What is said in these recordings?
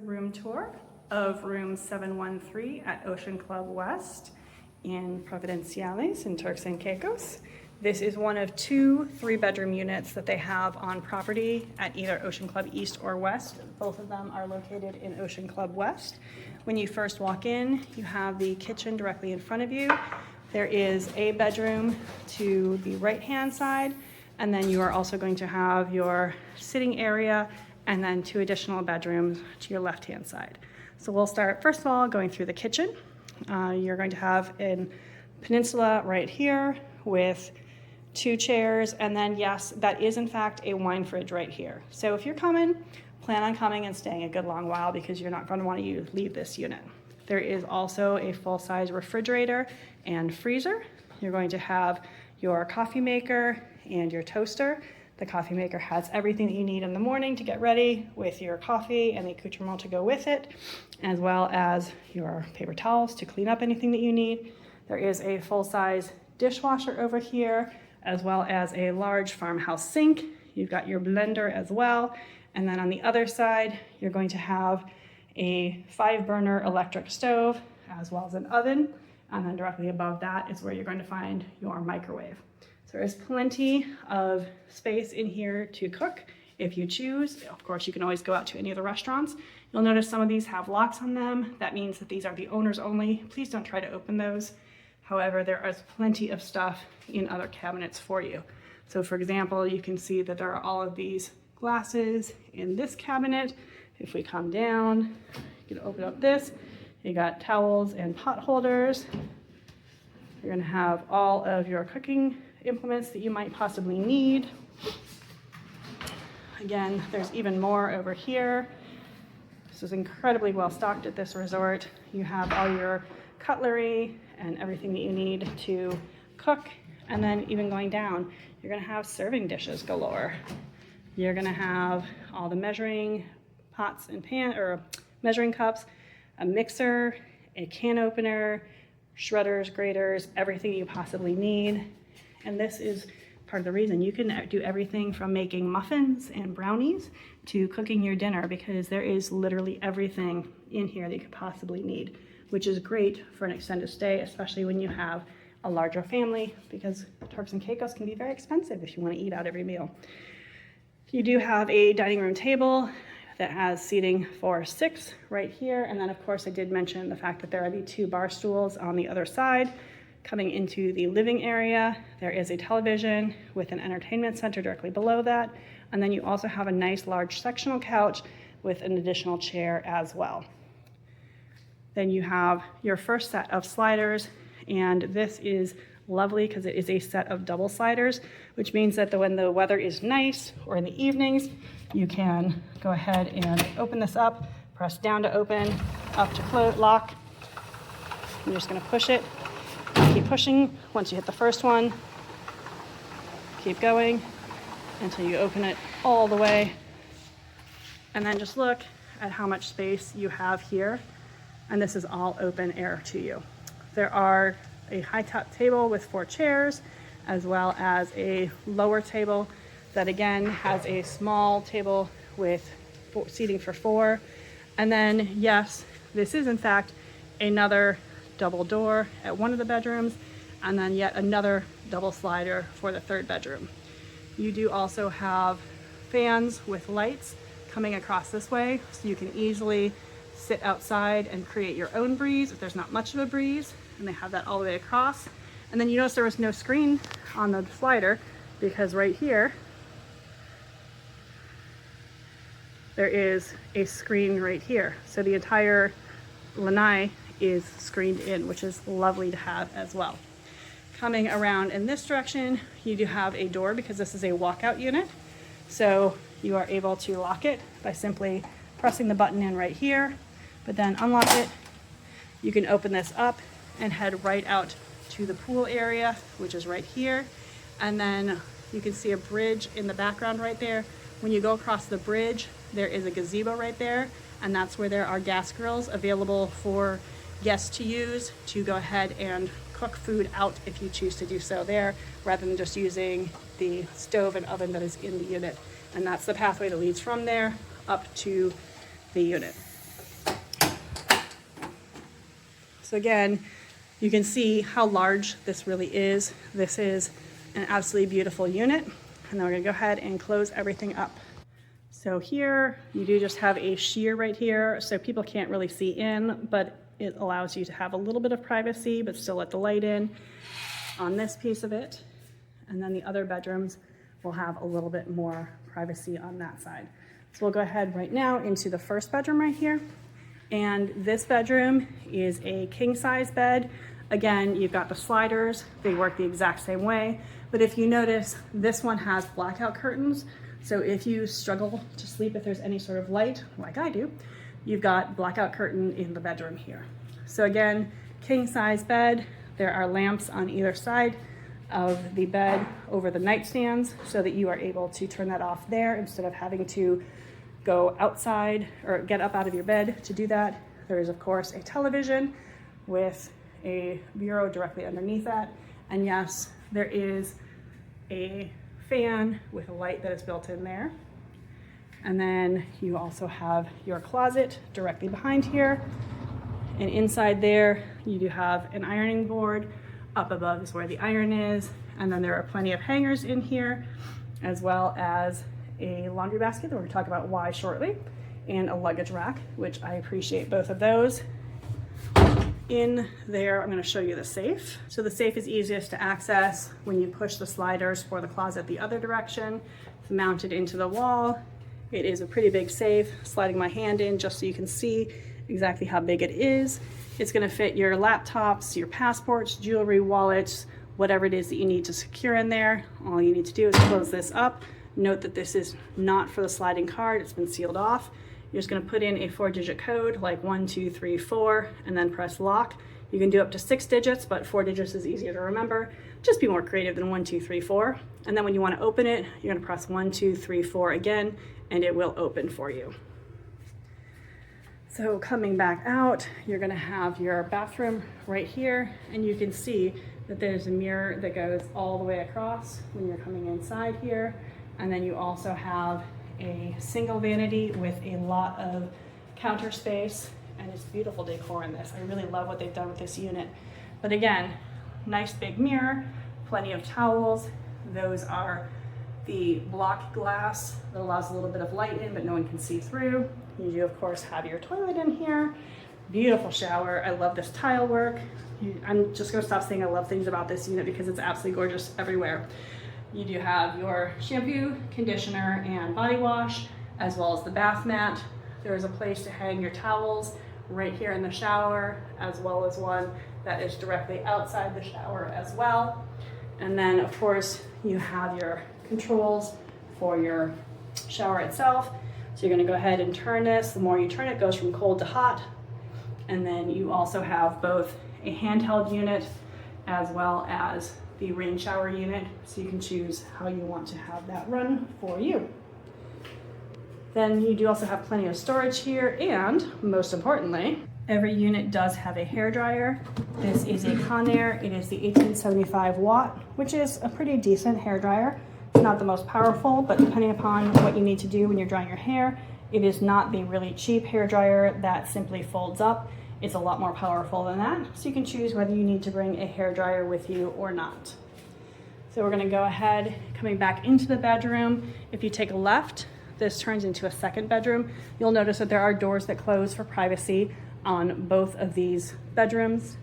Room tour of room 713 at Ocean Club West in Providenciales in Turks and Caicos. This is one of two 3-bedroom units that they have on property at either Ocean Club East or West. Both of them are located in Ocean Club West. When you first walk in, you have the kitchen directly in front of you. There is a bedroom to the right-hand side, and then you are also going to have your sitting area and then 2 additional bedrooms to your left-hand side. So we'll start, first of all, going through the kitchen. You're going to have a peninsula right here with 2 chairs, and then yes, that is in fact a wine fridge right here. So if you're coming, plan on coming and staying a good long while because you're not going to want to leave this unit. There is also a full-size refrigerator and freezer. You're going to have your coffee maker and your toaster. The coffee maker has everything that you need in the morning to get ready with your coffee and the accoutrement to go with it, as well as your paper towels to clean up anything that you need. There is a full-size dishwasher over here, as well as a large farmhouse sink. You've got your blender as well. And then on the other side, you're going to have a 5-burner electric stove, as well as an oven. And then directly above that is where you're going to find your microwave. So there is plenty of space in here to cook if you choose. Of course, you can always go out to any of the restaurants. You'll notice some of these have locks on them. That means that these are the owners only. Please don't try to open those. However, there is plenty of stuff in other cabinets for you. So for example, you can see that there are all of these glasses in this cabinet. If we come down, you can open up this. You got towels and pot holders. You're gonna have all of your cooking implements that you might possibly need. Again, there's even more over here. This is incredibly well stocked at this resort. You have all your cutlery and everything that you need to cook. And then even going down, you're gonna have serving dishes galore. You're gonna have all the measuring pots and measuring cups, a mixer, a can opener, shredders, graters, everything you possibly need. And this is part of the reason you can do everything from making muffins and brownies to cooking your dinner, because there is literally everything in here that you could possibly need, which is great for an extended stay, especially when you have a larger family, because Turks and Caicos can be very expensive if you want to eat out every meal. You do have a dining room table that has seating for 6 right here. And then of course I did mention the fact that there are the 2 bar stools on the other side. Coming into the living area, there is a television with an entertainment center directly below that. And then you also have a nice large sectional couch with an additional chair as well. Then you have your first set of sliders, and this is lovely because it is a set of double sliders, which means that when the weather is nice or in the evenings, you can go ahead and open this up, press down to open, up to close, lock. I'm just gonna push it. Keep pushing. Once you hit the first one, keep going until you open it all the way. And then just look at how much space you have here. And this is all open air to you. There are a high top table with 4 chairs, as well as a lower table that again has a small table with seating for 4. And then yes, this is in fact another double door at one of the bedrooms, and then yet another double slider for the 3rd bedroom. You do also have fans with lights coming across this way, so you can easily sit outside and create your own breeze if there's not much of a breeze, and they have that all the way across. And then you notice there was no screen on the slider, because right here there is a screen right here. So the entire lanai is screened in, which is lovely to have as well. Coming around in this direction, you do have a door because this is a walkout unit. So you are able to lock it by simply pressing the button in right here, but then unlock it. You can open this up and head right out to the pool area, which is right here. And then you can see a bridge in the background right there. When you go across the bridge, there is a gazebo right there, and that's where there are gas grills available for guests to use to go ahead and cook food out if you choose to do so there, rather than just using the stove and oven that is in the unit. And that's the pathway that leads from there up to the unit. So again, you can see how large this really is. This is an absolutely beautiful unit. And then we're gonna go ahead and close everything up. So here, you do just have a sheer right here, so people can't really see in, but it allows you to have a little bit of privacy, but still let the light in on this piece of it. And then the other bedrooms will have a little bit more privacy on that side. So we'll go ahead right now into the first bedroom right here. And this bedroom is a king size bed. Again, you've got the sliders, they work the exact same way. But if you notice, this one has blackout curtains. So if you struggle to sleep, if there's any sort of light, like I do, you've got blackout curtain in the bedroom here. So again, king size bed. There are lamps on either side of the bed over the nightstands so that you are able to turn that off there instead of having to go outside or get up out of your bed to do that. There is of course a television with a bureau directly underneath that. And yes, there is a fan with a light that is built in there. And then you also have your closet directly behind here. And inside there, you do have an ironing board. Up above is where the iron is. And then there are plenty of hangers in here, as well as a laundry basket that we're gonna talk about why shortly, and a luggage rack, which I appreciate both of those. In there, I'm going to show you the safe. So the safe is easiest to access when you push the sliders for the closet the other direction. It's mounted into the wall. It is a pretty big safe. Sliding my hand in just so you can see exactly how big it is. It's going to fit your laptops, your passports, jewelry, wallets, whatever it is that you need to secure in there. All you need to do is close this up. Note that this is not for the sliding card. It's been sealed off. You're just going to put in a 4-digit code like 1, 2, 3, 4, and then press lock. You can do up to 6 digits, but 4 digits is easier to remember. Just be more creative than 1, 2, 3, 4. And then when you want to open it, you're going to press 1, 2, 3, 4 again, and it will open for you. So coming back out, you're going to have your bathroom right here, and you can see that there's a mirror that goes all the way across when you're coming inside here. And then you also have a single vanity with a lot of counter space, and it's beautiful decor in this. I really love what they've done with this unit. But again, nice big mirror, plenty of towels. Those are the block glass that allows a little bit of light in, but no one can see through. You do of course have your toilet in here. Beautiful shower. I love this tile work. I'm just gonna stop saying I love things about this unit because it's absolutely gorgeous everywhere. You do have your shampoo, conditioner, and body wash, as well as the bath mat. There is a place to hang your towels right here in the shower, as well as one that is directly outside the shower as well. And then of course you have your controls for your shower itself. So you're gonna go ahead and turn this. The more you turn it, goes from cold to hot. And then you also have both a handheld unit as well as the rain shower unit, so you can choose how you want to have that run for you. Then you do also have plenty of storage here, and most importantly, every unit does have a hairdryer. This is a Conair. It is the 1875 watt, which is a pretty decent hairdryer. It's not the most powerful, but depending upon what you need to do when you're drying your hair, it is not the really cheap hairdryer that simply folds up. It's a lot more powerful than that, so you can choose whether you need to bring a hairdryer with you or not. So we're gonna go ahead, coming back into the bedroom. If you take a left, this turns into a second bedroom. You'll notice that there are doors that close for privacy on both of these bedrooms.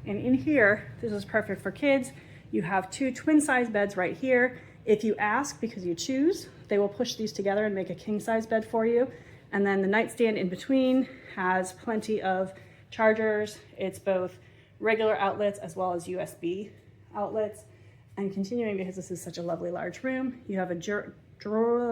And in here, this is perfect for kids. You have 2 twin size beds right here. If you ask, because you choose, they will push these together and make a king size bed for you. And then the nightstand in between has plenty of chargers. It's both regular outlets as well as USB outlets. And continuing, because this is such a lovely large room, you have a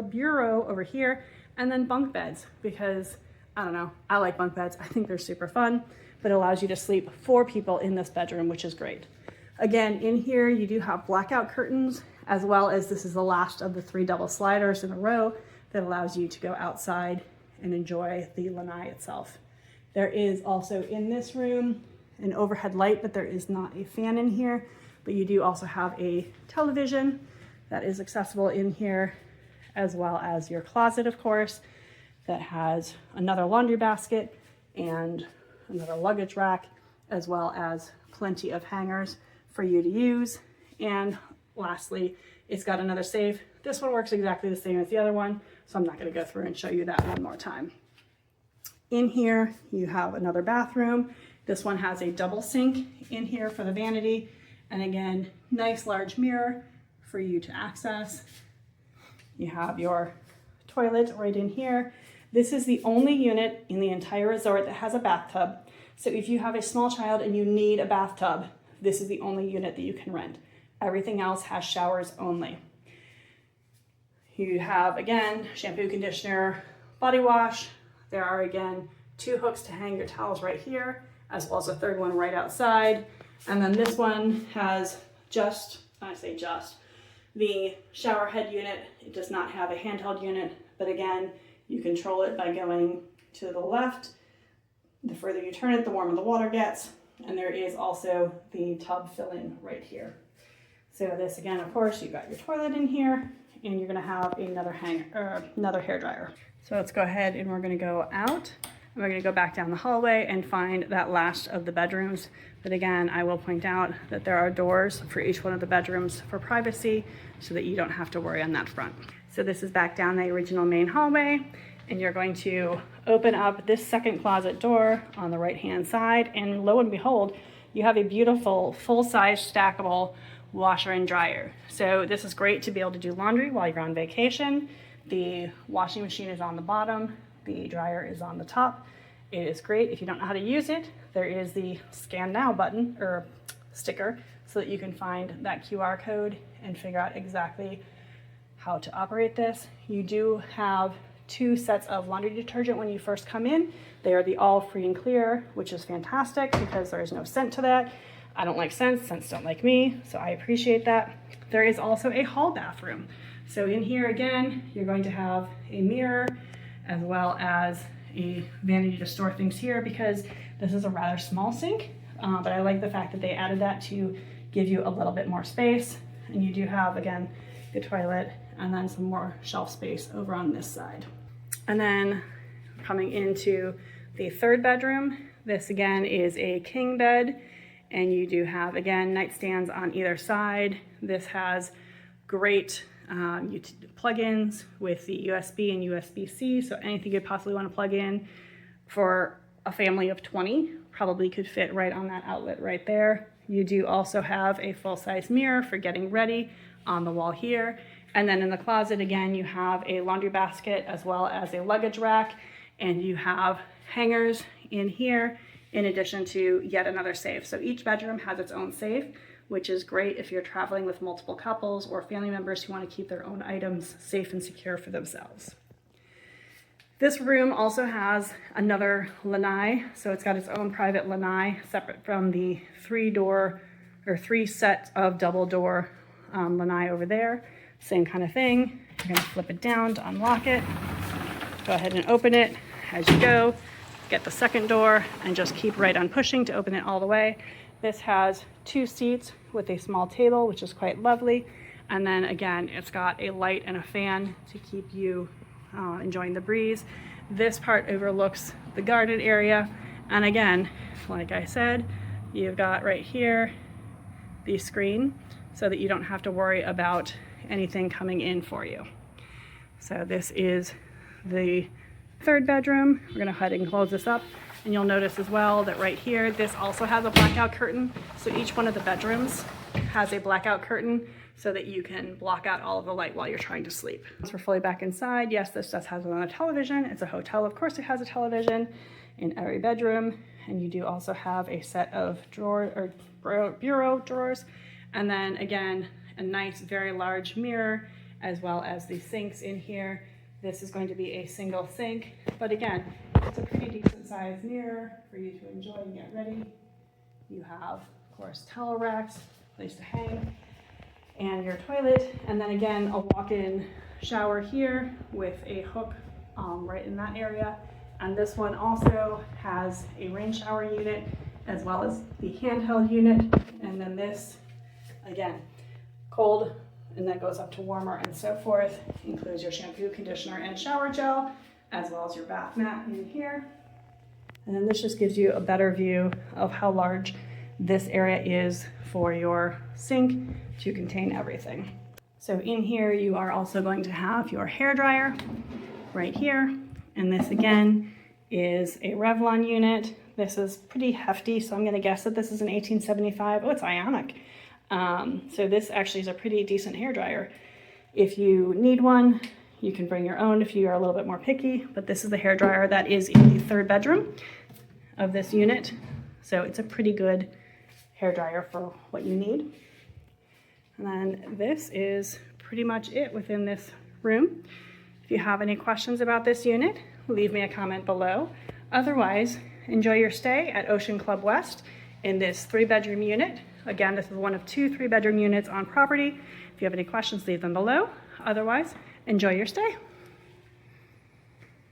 bureau over here, and then bunk beds, because I don't know, I like bunk beds. I think they're super fun, but it allows you to sleep 4 people in this bedroom, which is great. Again, in here, you do have blackout curtains, as well as this is the last of the 3 double sliders in a row that allows you to go outside and enjoy the lanai itself. There is also in this room an overhead light, but there is not a fan in here, but you do also have a television that is accessible in here, as well as your closet, of course, that has another laundry basket and another luggage rack as well as plenty of hangers for you to use. And lastly, it's got another safe. This one works exactly the same as the other one, so I'm not going to go through and show you that one more time. In here, you have another bathroom. This one has a double sink in here for the vanity. And again, nice large mirror for you to access. You have your toilet right in here. This is the only unit in the entire resort that has a bathtub. So if you have a small child and you need a bathtub, this is the only unit that you can rent. Everything else has showers only. You have, again, shampoo, conditioner, body wash. There are, again, 2 hooks to hang your towels right here, as well as a third one right outside. And then this one has the shower head unit. It does not have a handheld unit, but again, you control it by going to the left. The further you turn it, the warmer the water gets. And there is also the tub fill-in right here. So this, again, of course, you've got your toilet in here, and you're gonna have another hair dryer. So let's go ahead and we're gonna go out. And we're gonna go back down the hallway and find that last of the bedrooms. But again, I will point out that there are doors for each one of the bedrooms for privacy so that you don't have to worry on that front. So this is back down the original main hallway, and you're going to open up this second closet door on the right-hand side, and lo and behold, you have a beautiful full-size stackable washer and dryer. So this is great to be able to do laundry while you're on vacation. The washing machine is on the bottom, the dryer is on the top. It is great. If you don't know how to use it, there is the scan now button or sticker so that you can find that QR code and figure out exactly how to operate this. You do have 2 sets of laundry detergent when you first come in. They are the all free and clear, which is fantastic because there is no scent to that. I don't like scents, scents don't like me, so I appreciate that. There is also a hall bathroom. So in here again, you're going to have a mirror as well as a vanity to store things here because this is a rather small sink, but I like the fact that they added that to give you a little bit more space. And you do have, again, the toilet and then some more shelf space over on this side. And then coming into the third bedroom, this again is a king bed, and you do have, again, nightstands on either side. This has great plug-ins with the USB and USB-C, so anything you could possibly want to plug in for a family of 20 probably could fit right on that outlet right there. You do also have a full-size mirror for getting ready on the wall here. And then in the closet, again, you have a laundry basket as well as a luggage rack, and you have hangers in here in addition to yet another safe. So each bedroom has its own safe, which is great if you're traveling with multiple couples or family members who want to keep their own items safe and secure for themselves. This room also has another lanai, so it's got its own private lanai separate from the 3 sets of double door lanai over there. Same kind of thing. You're going to flip it down to unlock it. Go ahead and open it as you go. Get the second door and just keep right on pushing to open it all the way. This has 2 seats with a small table, which is quite lovely. And then again, it's got a light and a fan to keep you enjoying the breeze. This part overlooks the garden area. And again, like I said, you've got right here the screen so that you don't have to worry about anything coming in for you. So this is the third bedroom. We're going to go ahead and close this up, and you'll notice as well that right here this also has a blackout curtain. So each one of the bedrooms has a blackout curtain so that you can block out all of the light while you're trying to sleep. Once we're fully back inside, yes, this does have another television. It's a hotel, of course it has a television in every bedroom, and you do also have a set of bureau drawers, and then again a nice very large mirror as well as the sinks in here. This is going to be a single sink, but again, it's a pretty decent sized mirror for you to enjoy and get ready. You have, of course, towel racks, place to hang, and your toilet, and then again, a walk-in shower here with a hook right in that area. And this one also has a rain shower unit as well as the handheld unit. And then this, again, cold, and that goes up to warmer and so forth. Includes your shampoo, conditioner, and shower gel, as well as your bath mat in here. And then this just gives you a better view of how large this area is for your sink to contain everything. So in here, you are also going to have your hair dryer right here. And this again is a Revlon unit. This is pretty hefty, so I'm gonna guess that this is an 1875. Oh, it's ionic. So this actually is a pretty decent hair dryer. If you need one, you can bring your own if you are a little bit more picky, but this is the hair dryer that is in the third bedroom of this unit. So it's a pretty good hair dryer for what you need. And then this is pretty much it within this room. If you have any questions about this unit, leave me a comment below. Otherwise, enjoy your stay at Ocean Club West in this 3-bedroom unit. Again, this is one of 2 3-bedroom units on property. If you have any questions, leave them below. Otherwise, enjoy your stay.